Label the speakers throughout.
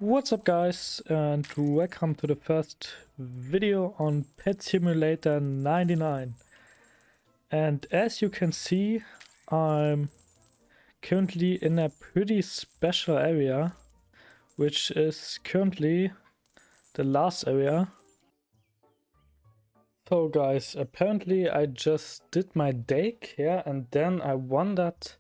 Speaker 1: What's up guys, and welcome to the first video on Pet Simulator 99. And as you can see, I'm currently in a pretty special area, which is currently the last area. So guys, apparently I just did my daycare and then I wondered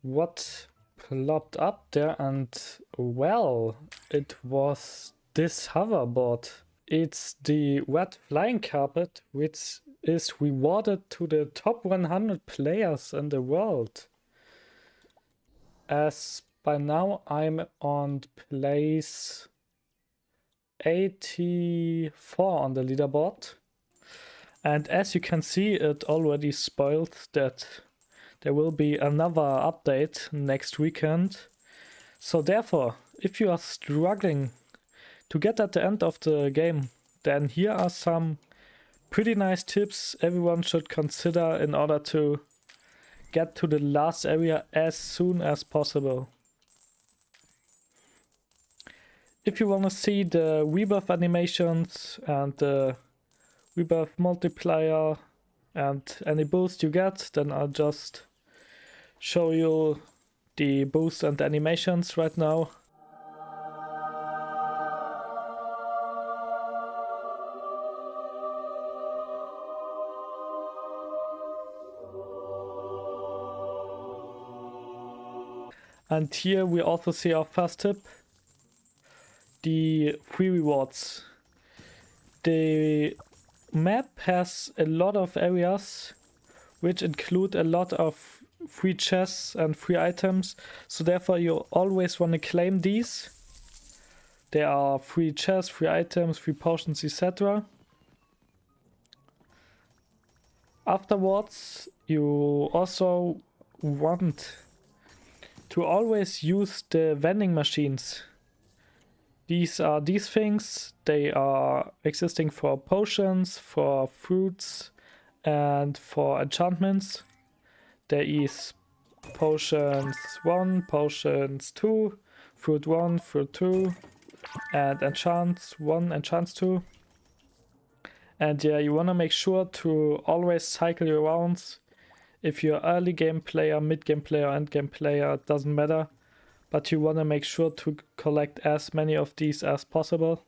Speaker 1: what plopped up there, and well, it was this hoverboard. It's the wet flying carpet, which is rewarded to the top 100 players in the world. As by now I'm on place 84 on the leaderboard. And as you can see, it already spoiled that there will be another update next weekend. So therefore, if you are struggling to get at the end of the game, then here are some pretty nice tips everyone should consider in order to get to the last area as soon as possible. If you want to see the rebirth animations and the rebirth multiplier and any boost you get, then I'll just show you the boost and animations right now. And here we also see our first tip, the free rewards. The map has a lot of areas which include a lot of free chests and free items, so therefore you always want to claim these. There are free chests, free items, free potions, etc. Afterwards, you also want to always use the vending machines. These are these things. They are existing for potions, for fruits, and for enchantments. There is potions 1, potions 2, fruit 1, fruit 2, and enchants 1, enchants 2. And yeah, you want to make sure to always cycle your rounds. If you're early game player, mid game player, end game player, it doesn't matter. But you want to make sure to collect as many of these as possible.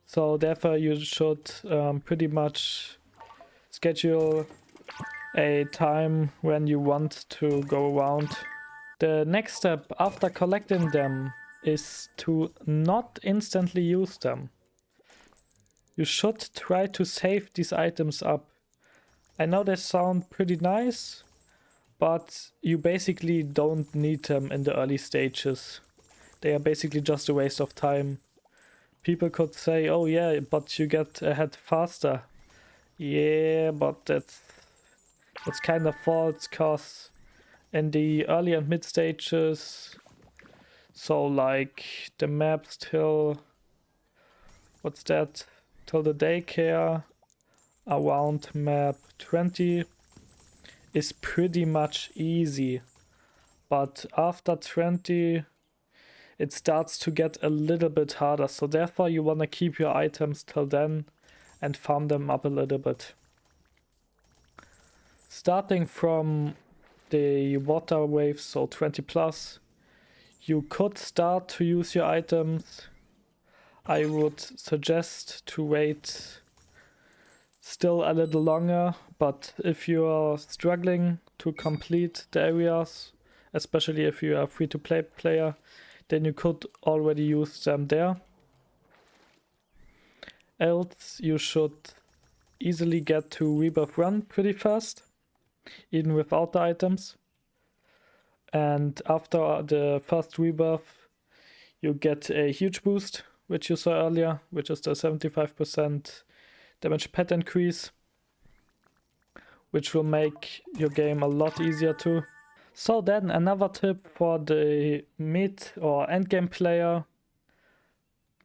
Speaker 1: So therefore you should pretty much schedule a time when you want to go around. The next step after collecting them is to not instantly use them. You should try to save these items up. I know they sound pretty nice, but you basically don't need them in the early stages. They are basically just a waste of time. People could say, oh yeah, but you get ahead faster. Yeah, but that's kind of false, cause in the early and mid stages, so like the maps till, what's that, till the daycare, around map 20 is pretty much easy, but after 20 it starts to get a little bit harder, so therefore you want to keep your items till then and farm them up a little bit. Starting from the water waves, so 20 plus, you could start to use your items. I would suggest to wait still a little longer, but if you are struggling to complete the areas, especially if you are a free-to-play player, then you could already use them there. Else you should easily get to rebirth run pretty fast, even without the items. And after the first rebirth you get a huge boost, which you saw earlier, which is the 75% damage pet increase, which will make your game a lot easier too. So then another tip for the mid or end game player,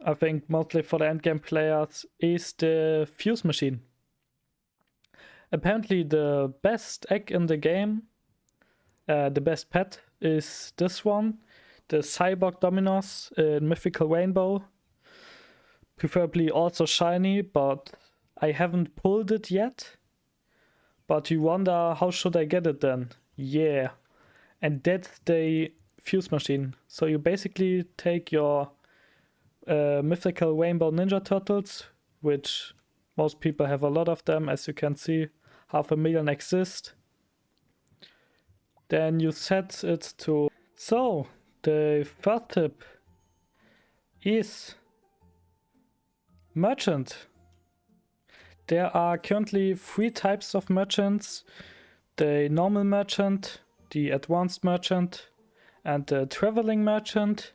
Speaker 1: I think mostly for the end game players, is the fuse machine. Apparently the best egg in the game, the best pet, is this one, the Cyborg Dominos in Mythical Rainbow. Preferably also shiny, but I haven't pulled it yet. But you wonder, how should I get it then? Yeah. And that's the fuse machine. So you basically take your Mythical Rainbow Ninja Turtles, which most people have a lot of them, as you can see, 500,000 exist. Then you set it to... So, the first tip is merchant. There are currently 3 types of merchants: the normal merchant, the advanced merchant, and the traveling merchant.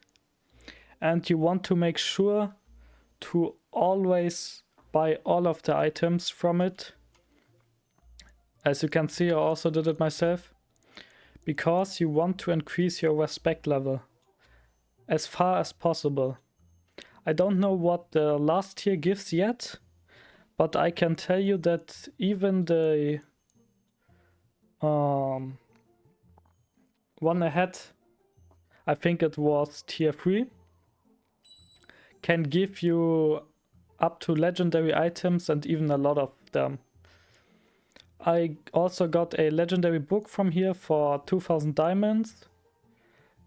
Speaker 1: And you want to make sure to always buy all of the items from it. As you can see, I also did it myself, because you want to increase your respect level as far as possible. I don't know what the last tier gives yet, but I can tell you that even the one ahead, I think it was tier 3, can give you up to legendary items and even a lot of them. I also got a legendary book from here for 2000 diamonds,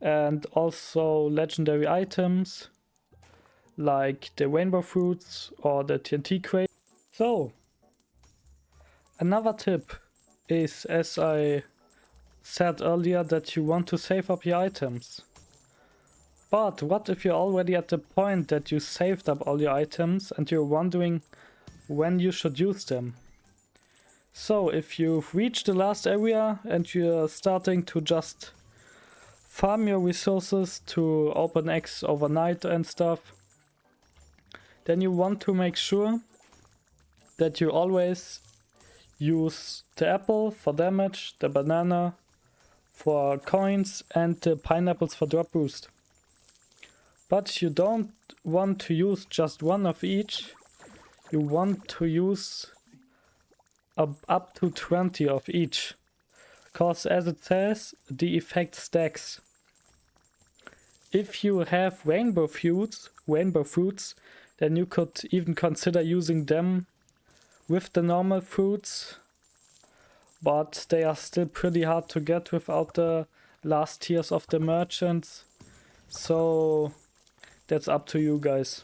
Speaker 1: and also legendary items like the rainbow fruits or the TNT crate. So, another tip is, as I said earlier, that you want to save up your items. But what if you're already at the point that you saved up all your items and you're wondering when you should use them? So if you've reached the last area and you're starting to just farm your resources to open eggs overnight and stuff, then you want to make sure that you always use the apple for damage, the banana for coins, and the pineapples for drop boost. But you don't want to use just one of each. You want to use up to 20 of each, because as it says, the effect stacks. If you have rainbow fruits, then you could even consider using them with the normal fruits, but they are still pretty hard to get without the last tiers of the merchants, so that's up to you guys.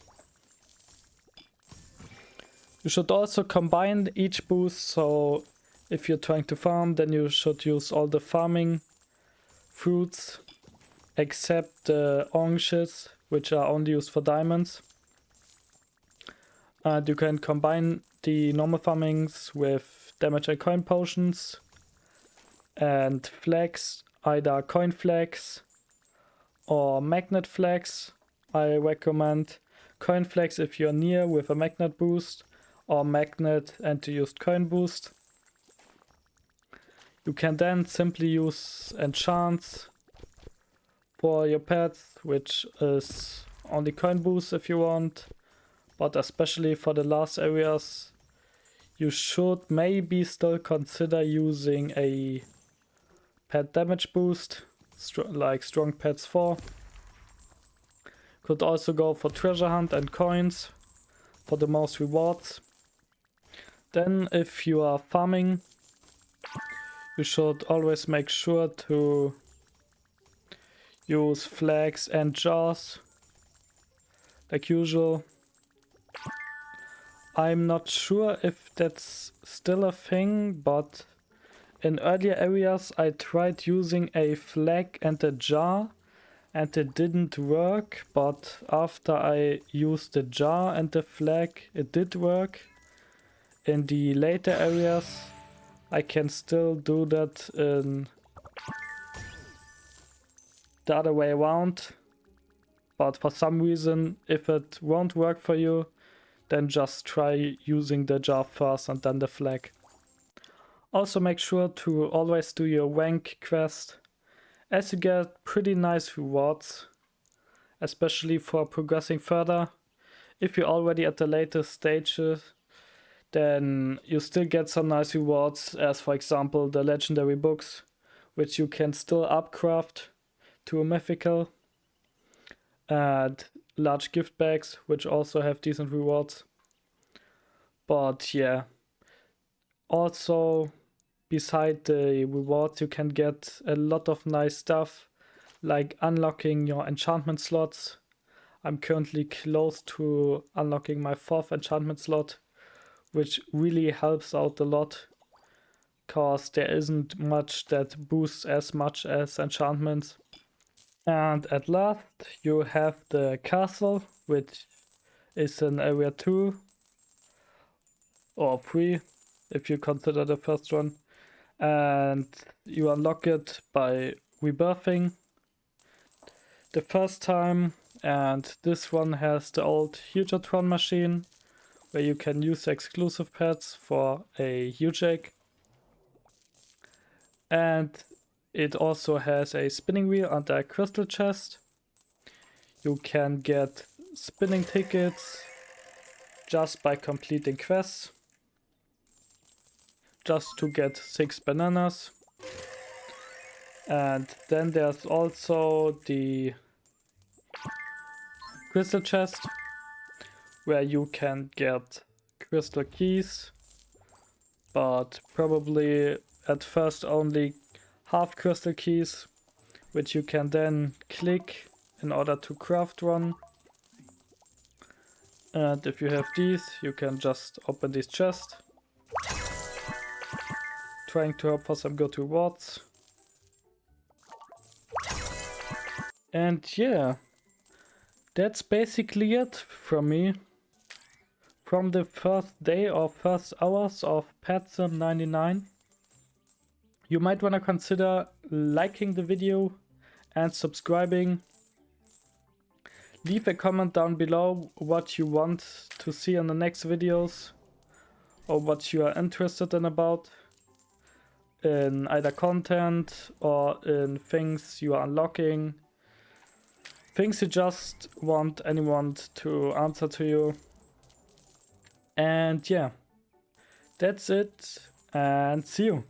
Speaker 1: You should also combine each boost, so if you're trying to farm, then you should use all the farming fruits except the oranges, which are only used for diamonds. And you can combine the normal farmings with damage and coin potions and flags, either coin flags or magnet flags. I recommend coin flags if you're near with a magnet boost, or magnet and to use coin boost. You can then simply use enchants for your pets, which is only coin boost if you want, but especially for the last areas you should maybe still consider using a pet damage boost, like Strong Pets 4. Could also go for treasure hunt and coins for the most rewards. Then if you are farming, you should always make sure to use flags and jars like usual. I'm not sure if that's still a thing, but in earlier areas I tried using a flag and a jar and it didn't work, but after I used the jar and the flag it did work. In the later areas I can still do that in the other way around, but for some reason if it won't work for you, then just try using the jar first and then the flag. Also make sure to always do your rank quest, as you get pretty nice rewards, especially for progressing further. If you're already at the later stages, then you still get some nice rewards, as for example the legendary books, which you can still upcraft to a mythical. and large gift bags, which also have decent rewards. But yeah, also beside the rewards, you can get a lot of nice stuff, like unlocking your enchantment slots. I'm currently close to unlocking my 4th enchantment slot, which really helps out a lot, cause there isn't much that boosts as much as enchantments. And at last, you have the castle, which is in area 2 or 3, if you consider the first one. And you unlock it by rebirthing the first time. And this one has the old Hugertron machine, where you can use exclusive pets for a huge egg. And it also has a spinning wheel and a crystal chest. You can get spinning tickets just by completing quests, just to get 6 bananas. And then there's also the crystal chest, where you can get crystal keys, but probably at first only half crystal keys, which you can then click in order to craft one. And if you have these, you can just open this chest, trying to hope for some good rewards. And yeah, that's basically it from me. From the first day or first hours of Pet Sim 99. You might want to consider liking the video and subscribing. Leave a comment down below what you want to see in the next videos, or what you are interested in about, in either content or in things you are unlocking, things you just want anyone to answer to you. And yeah, that's it, and see you.